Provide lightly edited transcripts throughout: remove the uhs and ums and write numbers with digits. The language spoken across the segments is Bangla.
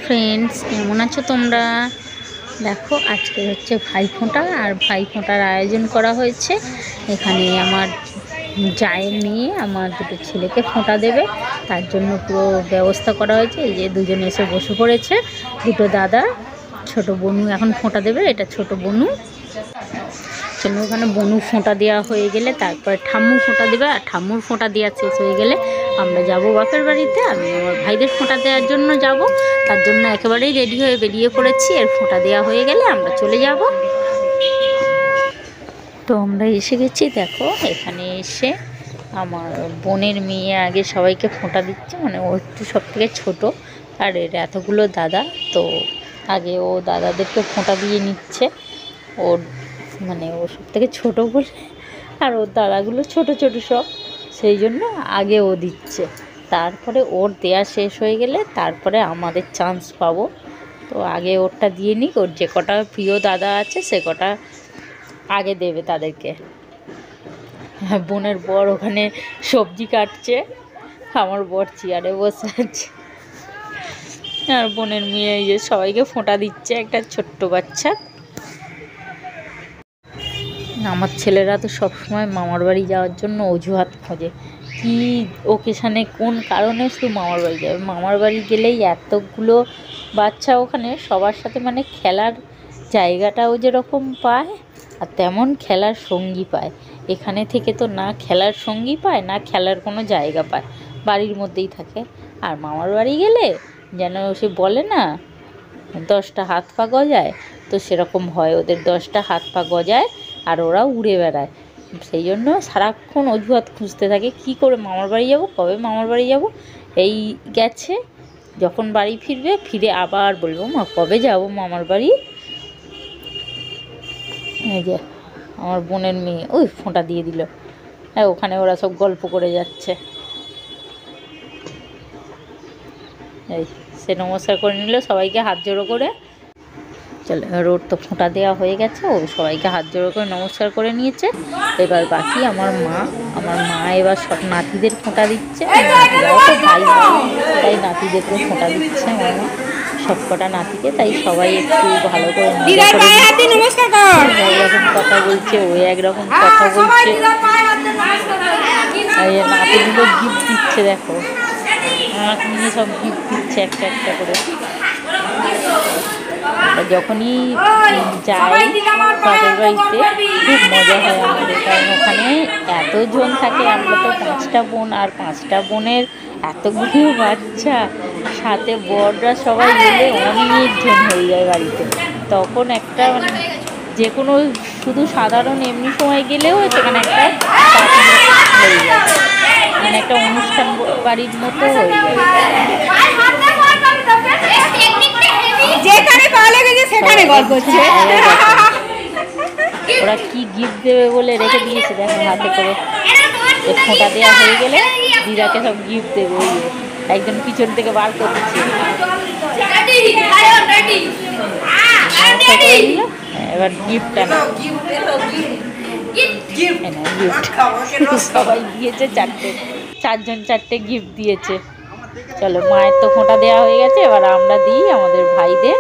ফ্রেন্ডস, কেমন আছো তোমরা? দেখো, আজকে হচ্ছে ভাইফোঁটা, আর ভাইফোঁটার আয়োজন করা হয়েছে। এখানে আমার জায়ের মেয়ে আমার দুটো ছেলেকে ফোঁটা দেবে, তার জন্য পুরো ব্যবস্থা করা হয়েছে। এই যে দুজনে এসে বসে পড়েছে, দুটো দাদা। ছোট বনু এখন ফোঁটা দেবে, এটা ছোট বনু। চলো, ওখানে বনু ফোঁটা দেওয়া হয়ে গেলে তারপরে ঠাম্মু ফোঁটা দেবে, আর ঠাম্মুর ফোঁটা দেওয়া শেষ হয়ে গেলে আমরা যাব বাপের বাড়িতে। আমি আমার ভাইদের ফোঁটা দেওয়ার জন্য যাব, তার জন্য একেবারেই রেডি হয়ে বেরিয়ে পড়েছি। এর ফোঁটা দেওয়া হয়ে গেলে আমরা চলে যাব। তো আমরা এসে গেছি। দেখো, এখানে এসে আমার বোনের মেয়ে আগে সবাইকে ফোঁটা দিচ্ছে, মানে ও একটু সব থেকে ছোটো, আর এর এতগুলো দাদা। তো আগে ও দাদাদেরকে ফোঁটা দিয়ে নিচ্ছে, ওর মানে ও সব থেকে ছোটো বলে, আর ওর দাদাগুলো ছোট ছোট সব, সেই জন্য আগে ও দিচ্ছে। তারপরে ওর দেয়া শেষ হয়ে গেলে তারপরে আমাদের চান্স পাবো। তো আগে ওরটা দিয়ে নিক, ওর যে কটা প্রিয় দাদা আছে সে কটা আগে দেবে তাদেরকে। হ্যাঁ, বোনের বর ওখানে সবজি কাটছে, আমার বর চেয়ারে বসে আছে, আর বোনের মেয়ে এই যে সবাইকে ফোঁটা দিচ্ছে, একটা ছোট্ট বাচ্চা। আমার ছেলেরা তো সবসময় মামার বাড়ি যাওয়ার জন্য অজুহাত খোঁজে, কি ওকেশানে কোন কারণে শুধু মামার বাড়ি যাবে। মামার বাড়ি গেলেই এতগুলো বাচ্চা, ওখানে সবার সাথে মানে খেলার জায়গাটাও যেরকম পায়, আর তেমন খেলার সঙ্গী পায়। এখানে থেকে তো না খেলার সঙ্গী পায়, না খেলার কোনো জায়গা পায়, বাড়ির মধ্যেই থাকে। আর মামার বাড়ি গেলে যেন সে বলে না 10টা হাত পা গজায়, তো সেরকম হয়, ওদের 10টা হাত পা গজায় আর ওরা উড়ে বেড়ায়। সেই জন্য সারাক্ষণ অজুহাত খুঁজতে থাকে, কি করে মামার বাড়ি যাব, কবে মামার বাড়ি যাব। এই গেছে, যখন বাড়ি ফিরবে, ফিরে আবার বলবো মা কবে যাব মামার বাড়ি। এই যে আমার বোনের মেয়ে ওই ফোঁটা দিয়ে দিল, হ্যাঁ, ওখানে ওরা সব গল্প করে যাচ্ছে। এই সে নমস্কার করে নিল সবাইকে হাত জোড়ো করে। চলো, ওর তো ফোঁটা দেওয়া হয়ে গেছে, ও সবাইকে হাত জোড়ো করে নমস্কার করে নিয়েছে। এবার বাকি আমার মা এবার সব নাতিদের ফোঁটা দিচ্ছে। নাতিরাও তো ভাই, তাই নাতিদেরকে ফোঁটা দিচ্ছে আমার মা, সব কটা নাতিকে। তাই সবাই একটু ভালো করে মজা করে দিচ্ছে। একরকম কথা বলছে, ও একরকম কথা বলছে। এই নাতিগুলো গিফট দিচ্ছে, দেখো আমাকে নিয়ে সব গিফট দিচ্ছে একটা একটা করে। যখনই যাই বাপের বাড়িতে খুব মজা হয় আমাদের, কারণ ওখানে এতজন থাকে। আমরা তো 5টা বোন, আর 5টা বোনের এতগুলো বাচ্চা, সাথে বড়রা সবাই মিলে অনেকজন হয়ে যায় বাড়িতে। তখন একটা মানে যে কোনো শুধু সাধারণ এমনি সময় গেলেও সেখানে একটা পার্টি হয়ে যায়, মানে একটা অনুষ্ঠান বাড়ির মতো হয়ে যায়। ওরা কি গিফট দেবে বলে রেখে দিয়েছে, দেখো হাতে করে। ফোঁটা দেওয়া হয়ে গেলে দিদাকে সব গিফট দেবে। ওই একজন পিছন থেকে বার করে দিচ্ছে, এবার গিফটটা না, গিফট সবাই দিয়েছে, 4জন 4টে গিফট দিয়েছে। চলো, মায়ের তো ফোঁটা দেওয়া হয়ে গেছে, এবার আমরা দিই আমাদের ভাইদের।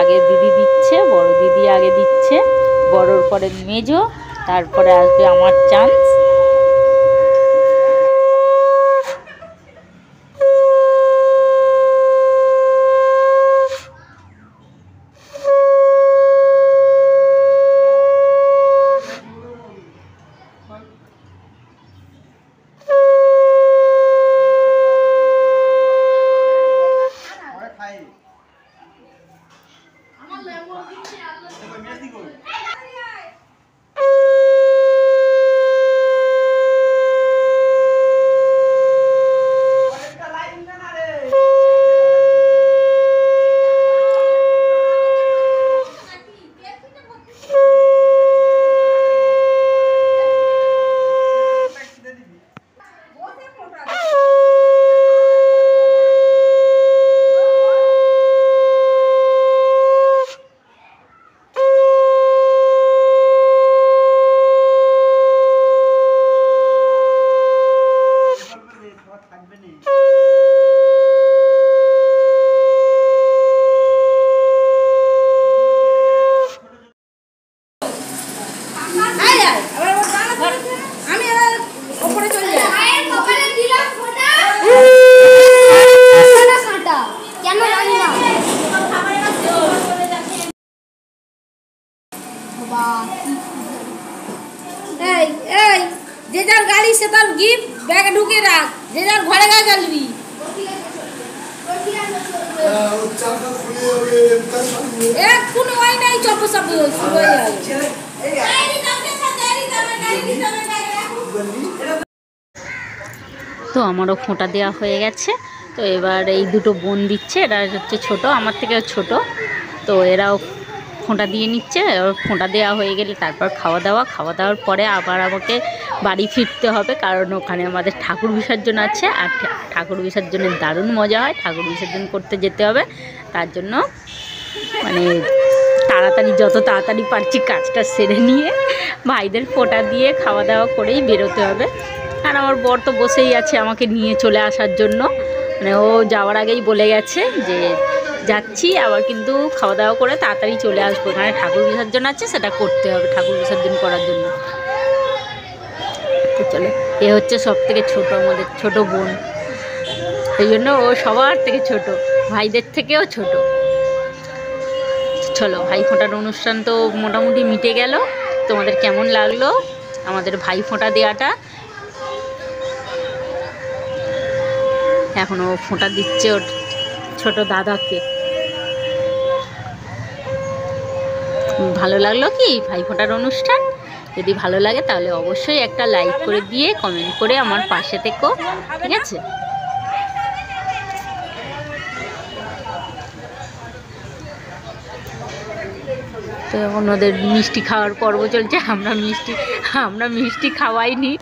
আগে দিদি দিচ্ছে, বড় দিদি আগে দিচ্ছে, বড়র পরে মেজো, তারপরে আসবে আমার চান্স। যে যার গাড়ি সে তার গিফট ব্যাগে ঢুকে রাখ, যে যার ঘরে গা গেলবি কোনো ওই নাই চপ সব শুরু হয়ে যাবে। তো আমারও ফোঁটা দেওয়া হয়ে গেছে। তো এবার এই দুটো বোন দিচ্ছে, এরা হচ্ছে ছোটো, আমার থেকেও ছোট। তো এরাও ফোঁটা দিয়ে নিচ্ছে। ফোঁটা দেওয়া হয়ে গেলে তারপর খাওয়া দাওয়ার পরে আবার আমাকে বাড়ি ফিরতে হবে, কারণ ওখানে আমাদের ঠাকুর বিসর্জন আছে। আর ঠাকুর বিসর্জনের দারুণ মজা হয়, ঠাকুর বিসর্জন করতে যেতে হবে। তার জন্য মানে তাড়াতাড়ি যত তাড়াতাড়ি পারছি কাজটা সেরে নিয়ে ভাইদের ফোঁটা দিয়ে খাওয়া দাওয়া করেই বেরোতে হবে। আর আমার বর তো বসেই আছে আমাকে নিয়ে চলে আসার জন্য, মানে ও যাওয়ার আগেই বলে গেছে যে যাচ্ছি, আবার কিন্তু খাওয়া দাওয়া করে তাড়াতাড়ি চলে আসবো, এখানে ঠাকুর বিসর্জন আছে, সেটা করতে হবে ঠাকুর বিসর্জন করার জন্য। তো চলো, এ হচ্ছে সব থেকে ছোটো আমাদের ছোট বোন, এই জন্য ও সবার থেকে ছোট, ভাইদের থেকেও ছোট। চলো, ভাই ফোঁটার অনুষ্ঠান তো মোটামুটি মিটে গেল। তোমাদের কেমন লাগলো আমাদের ভাই ফোঁটা দেওয়াটা? এখনও ফোঁটা দিচ্ছে ওর ছোট দাদাকে। ভালো লাগলো কি ভাই ফোঁটার অনুষ্ঠান? যদি ভালো লাগে তাহলে অবশ্যই একটা লাইক করে দিয়ে কমেন্ট করে আমার পাশে থেকো, ঠিক আছে? তো এখন ওদের মিষ্টি খাওয়ার পর্ব চলছে। আমরা মিষ্টি খাওয়াইনি,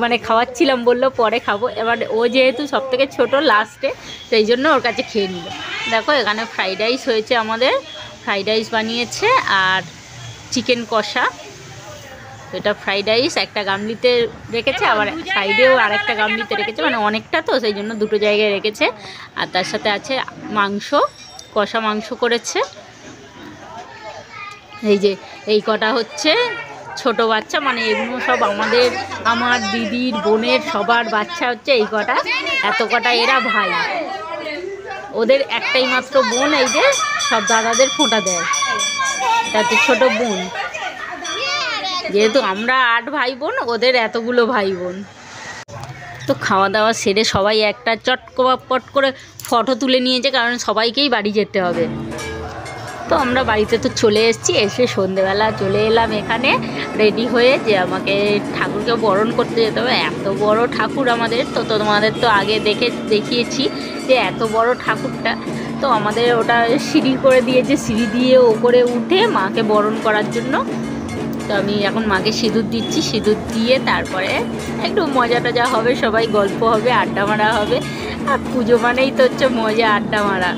মানে খাওয়াচ্ছিলাম, বললো পরে খাবো। এবার ও যেহেতু সব থেকে ছোটো লাস্টে, সেই জন্য ওর কাছে খেয়ে নিল। দেখো এখানে ফ্রাইড রাইস হয়েছে, আমাদের ফ্রাইড রাইস বানিয়েছে আর চিকেন কষা। এটা ফ্রাইড রাইস একটা গামলিতে রেখেছে, আবার সাইডেও আরেকটা গামলিতে রেখেছে, মানে অনেকটা তো সেই জন্য দুটো জায়গায় রেখেছে। আর তার সাথে আছে মাংস, কষা মাংস করেছে। এই যে এই কটা হচ্ছে ছোট বাচ্চা, মানে এগুলো সব আমার দিদির বোনের সবার বাচ্চা হচ্ছে এই কটা, এত কটা এরা ভাই। ওদের একটাই মাত্র বোন, এই যে সব দাদাদের ফোঁটা দেয়, এটা হচ্ছে ছোট বোন। যেহেতু আমরা 8 ভাই বোন, ওদের এতগুলো ভাই বোন। তো খাওয়া দাওয়া সেরে সবাই একটা চটপট করে ফটো তুলে নিয়েছে, কারণ সবাইকেই বাড়ি যেতে হবে। তো আমরা বাড়িতে তো চলে এসেছি, এসে সন্ধেবেলা চলে এলাম এখানে রেডি হয়ে, যে আমাকে ঠাকুরকে বরণ করতে যেতে হবে। এত বড় ঠাকুর আমাদের, তো তোমাদের তো আগে দেখিয়েছি যে এত বড় ঠাকুরটা। তো আমাদের ওটা সিঁড়ি করে দিয়েছে, সিঁড়ি দিয়ে ওপরে উঠে মাকে বরণ করার জন্য। তো আমি এখন মাকে সিঁদুর দিচ্ছি, সিঁদুর দিয়ে তারপরে একটু মজা টজা হবে, সবাই গল্প হবে, আড্ডা মারা হবে। আর পুজো মানেই তো হচ্ছে মজা, আড্ডা মারা।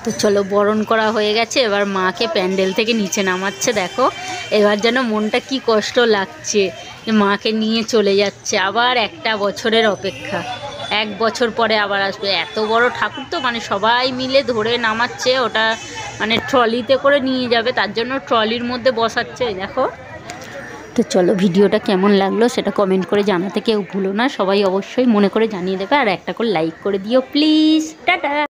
তো চলো, বরণ করা হয়ে গেছে, এবার মাকে প্যান্ডেল থেকে নিচে নামাচ্ছে। দেখো এবার যেন মনটা কি কষ্ট লাগছে যে মাকে নিয়ে চলে যাচ্ছে। আবার একটা বছরের অপেক্ষা, 1 বছর পরে আবার আসবে। এত বড় ঠাকুর তো, মানে সবাই মিলে ধরে নামাচ্ছে, ওটা মানে ট্রলিতে করে নিয়ে যাবে, তার জন্য ট্রলির মধ্যে বসাচ্ছে। দেখো, তো চলো, ভিডিওটা কেমন লাগলো সেটা কমেন্ট করে জানাতে কেউ ভুলো না, সবাই অবশ্যই মনে করে জানিয়ে দেবে। আর একটা করে লাইক করে দিও প্লিজ। টাটা।